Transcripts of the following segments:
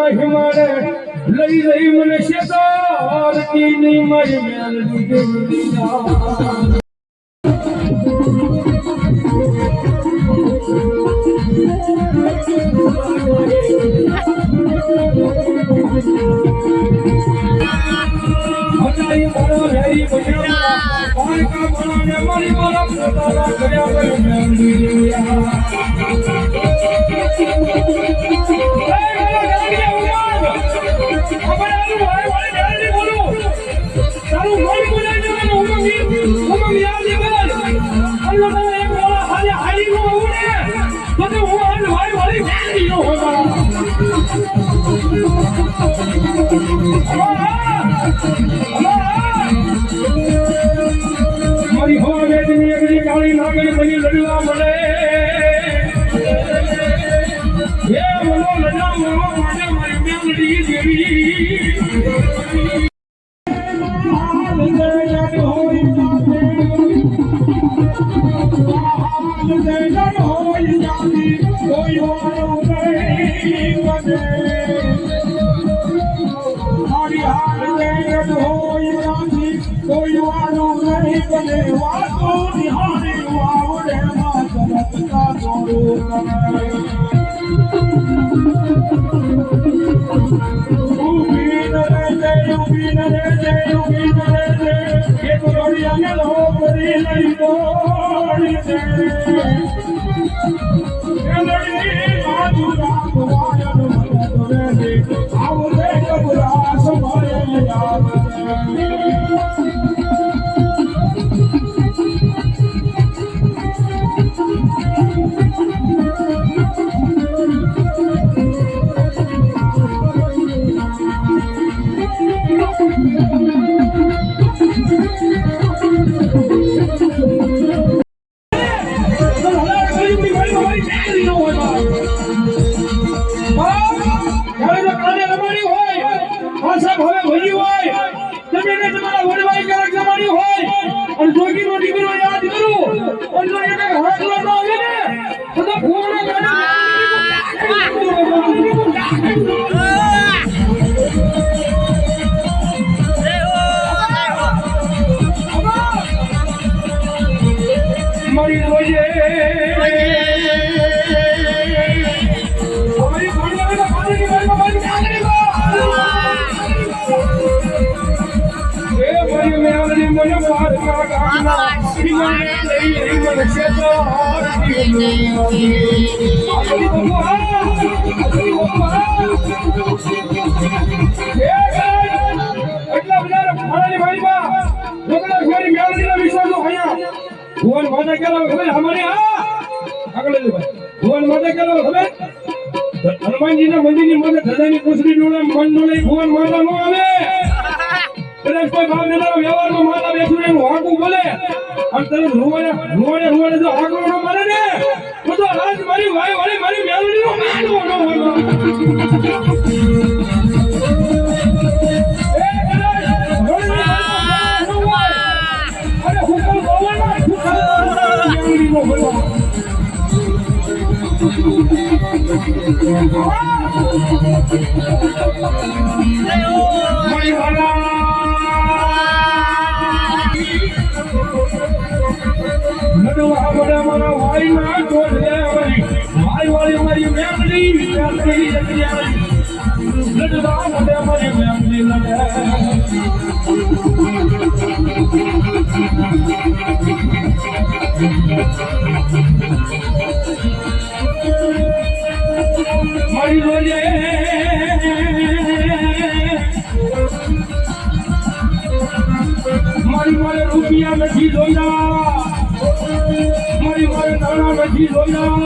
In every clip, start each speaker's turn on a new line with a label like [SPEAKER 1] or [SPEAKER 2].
[SPEAKER 1] હિમાડે લઈ લઈ મને શેતારતી ની મારી મેલડી દેવડી મારી મારા પોતાના કર્યા મેલડી મારી હોવે ની અગલી કાળી નાગણી બની લડવા મળે હે મનો લડા મનો માટે મારી મેલડી દેવી હનુમાનજી ના મંદિર ની મદદ ધજાની કુસરી ડોળે મન ડોળે ભુવન માતા નો આવે કદાચ કોઈ ભાવ દેનારો વ્યવહારમાં માતા બેઠું એનું હાકું બોલે અને તરત રૂવાડે જો હાકું ન મારે ને તો રાજ મારી વાય વાળી મારી મેલડી નો માનવો ન હોય અરે હુકમ બોલવા મેલડી નો બોલવા મારી મારે રૂપિયા નથી જોયા મારી મારે નાણા નથી જોયા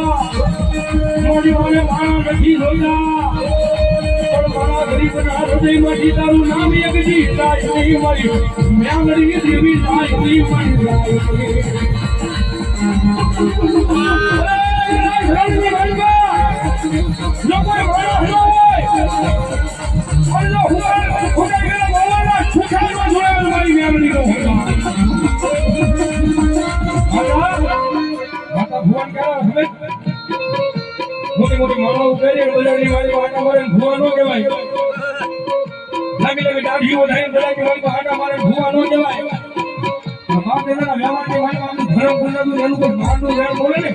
[SPEAKER 1] મારી મારે માણા નથી જોયા પણ મારા ગરીબના હૃદયમાંથી તારું નામ એક દી જાય નહીં મારી મેમરી દેવી જાય નહીં મારી લોકો મોટી મોટી માળાઓ પહેરી બજારની વાળી આટા મારે ભૂવા નો કહેવાય. લાગી લાગી દાઢીઓ થાય બજારની વાળી આટા મારે ભૂવા નો કહેવાય. માટેના વ્યવહારની વાળી ધર્મ પૂર્ણનું એનું કોઈ માંડું વેણ બોલે ને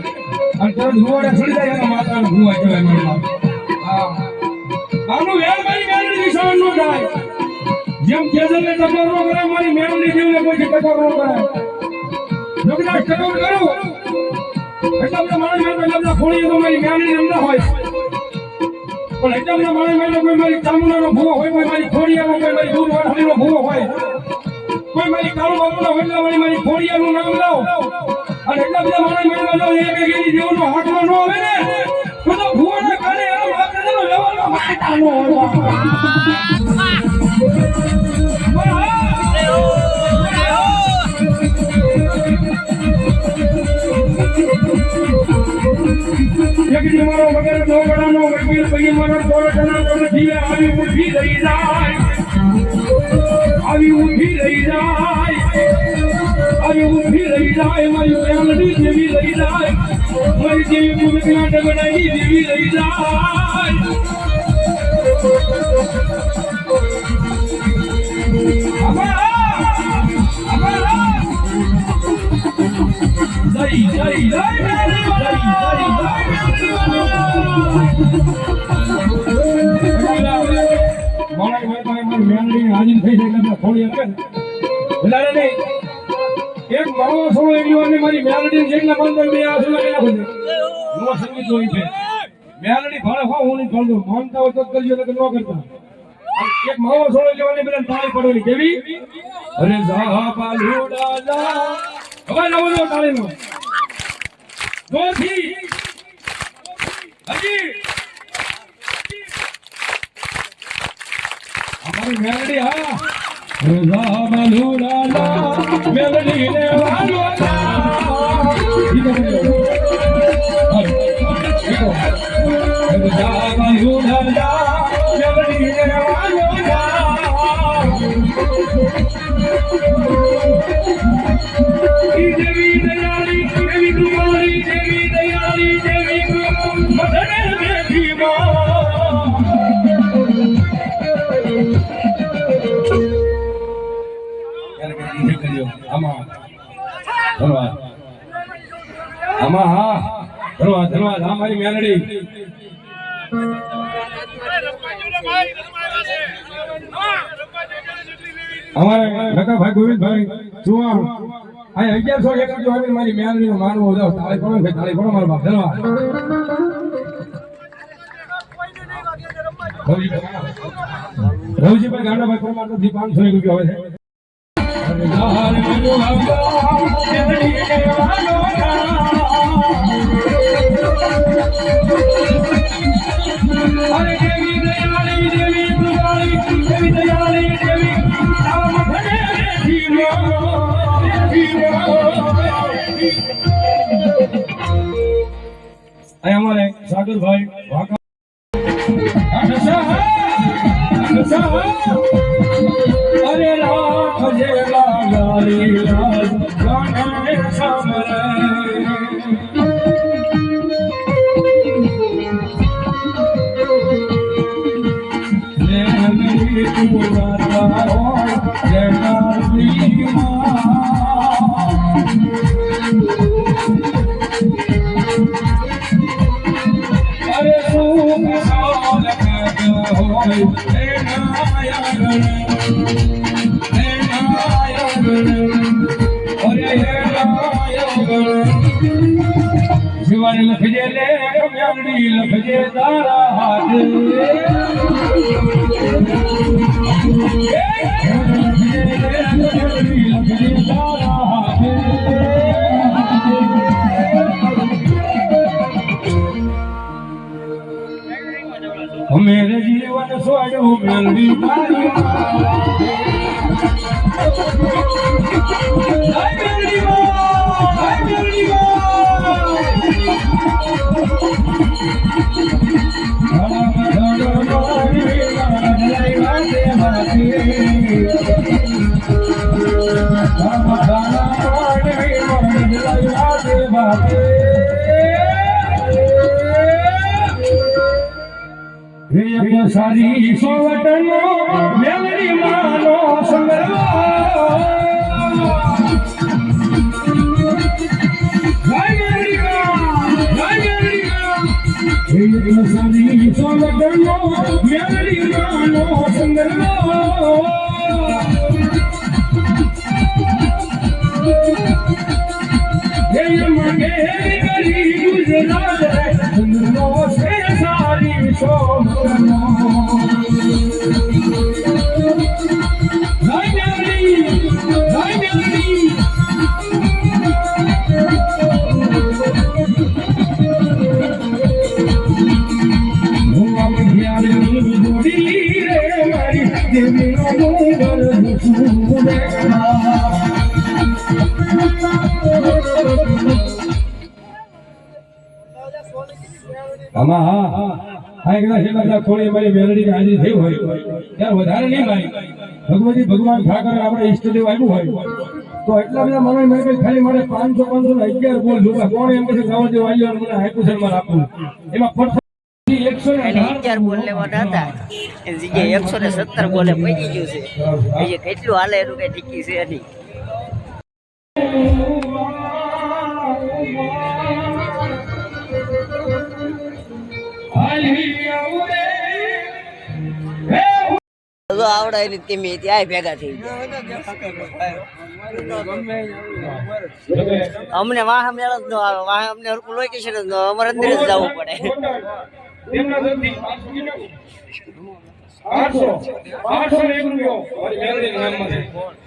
[SPEAKER 1] અને તરત રૂવાડે ચડી જાય એના માતાને ભૂવા કહેવાય મારી. હા આનું વેણ મારી મેળની દિશામાં નો જાય. જેમ કેજલને ટકોર નો કરે મારી મેળની દેવને કોઈ ટકોર નો કરે. જોગદાસ ટકોર કરું એટલા બધા માણસ એટલા ખોળી તો મારી મેળની અંદર હોય. પણ એટલા બધા માણસ કોઈ મારી ચામુંડાનો ભૂવો હોય, કોઈ મારી ખોડિયાનો, કોઈ મારી દૂધવાળાનો ભૂવો હોય, કોઈ મારી કાળુ બાપુના હોય મારી ખોડિયાનું નામ લાવ અને એટલા બધા માણસ એક એની દેવનો હાથમાં ન આવે ને તો ભૂવાના કાને એનો માતાનો લેવાનો માતાનો હોય. જગદી મારો વગર દોગડાનો વકીલ પૈયે મારો કોરટના તો નથી આવી ઊભી રહી જાય, આવી ઊભી રહી જાય, આવી ઊભી રહી જાય. મારી પ્રેમની દેવી રહી જાય, મારી દેવી મુગના ડગડાની દેવી રહી જાય. જય જય જય હાજર થઈ જાય થોડી એક મારો સોળો એની મારી મેલડી જેટલા બંધ બે આ સંગીત હોય છે. મેલડી ભાડે હું નહીં ભણતો, માનતા હોય તો કરજો ન કરતા. એક માવો સોળો લેવાની પેલા તાળી પડવાની કેવી અરે જા બાલુડા જા હવે નવો નો તાળીનો દોથી હજી અમારી મેલડી હા અરે જા બાલુડા જા મેલડી ને વાલો જા બાલુડા જા મેલડી ને વાલો દેવી દયાળી દેવી કુમારી દેવી દયાળી દેવી મદને દેવી આમાં હા ધન્યવાદ ધન્યવાદ. હા મારી મેલડી અમારે લકાભાઈ ગોવિંદભાઈ ચુવાણ આ 1101 આવી મારી મેલડી નો માનવો જાવ તાળી પડો છે, તાળી પડો મારો બાપ ધન્યવાદ. રવજીભાઈ ગાંડાભાઈ પરમાર થી 500 રૂપિયા આવે છે. અરે દેવી દયાળી દેવી કૃપાળી દેવી દયાળી દેવી અમારે સાગરભાઈ વાકા અરે લાખ જેલા ગાલી લાલ ગાને સામરે શિવાને લખજે લે મેલડી લખજે તારા હાથ લખજે તારા હાથ મેરે જીવન સોડું મેલડી તારી સારી સોવટનો મેલડી માનો સંગરવા સારી સોવટનો મેલડી માનો સંગરવા મગે ગરી ગુજરાત નો છે સારી સોવટનો આમાં હા એકલા છેલ્લા થોડી અમારી મેલડી હાજરી થઈ હોય ત્યારે વધારે નહીં મારી ભગવતી ભગવાન ઠાકર આપણે ઈષ્ટદેવ આવ્યું હોય તો એટલા બધા મને મેં ખાલી મારે 500 બોલ જોવા કોણ એમ કે ગાવા દેવા આવ્યો મને આપ્યું છે મારે આપવું એમાં
[SPEAKER 2] 11 બોલ લેવાના હતા એની જગ્યાએ 117 બોલે પડી ગયું છે હજી કેટલું હાલે એનું કઈ ઠીકી છે નહીં આવડાય ને તેમ ત્યાં ભેગા થઈ ગયા અમને વાહ મેળો જ ન આવે વાહ અમને હરકું લોકેશન જ ન અમારે અંદર જ જવું પડે
[SPEAKER 1] ₹800 ₹801 મારી મેલડી નામમાં છે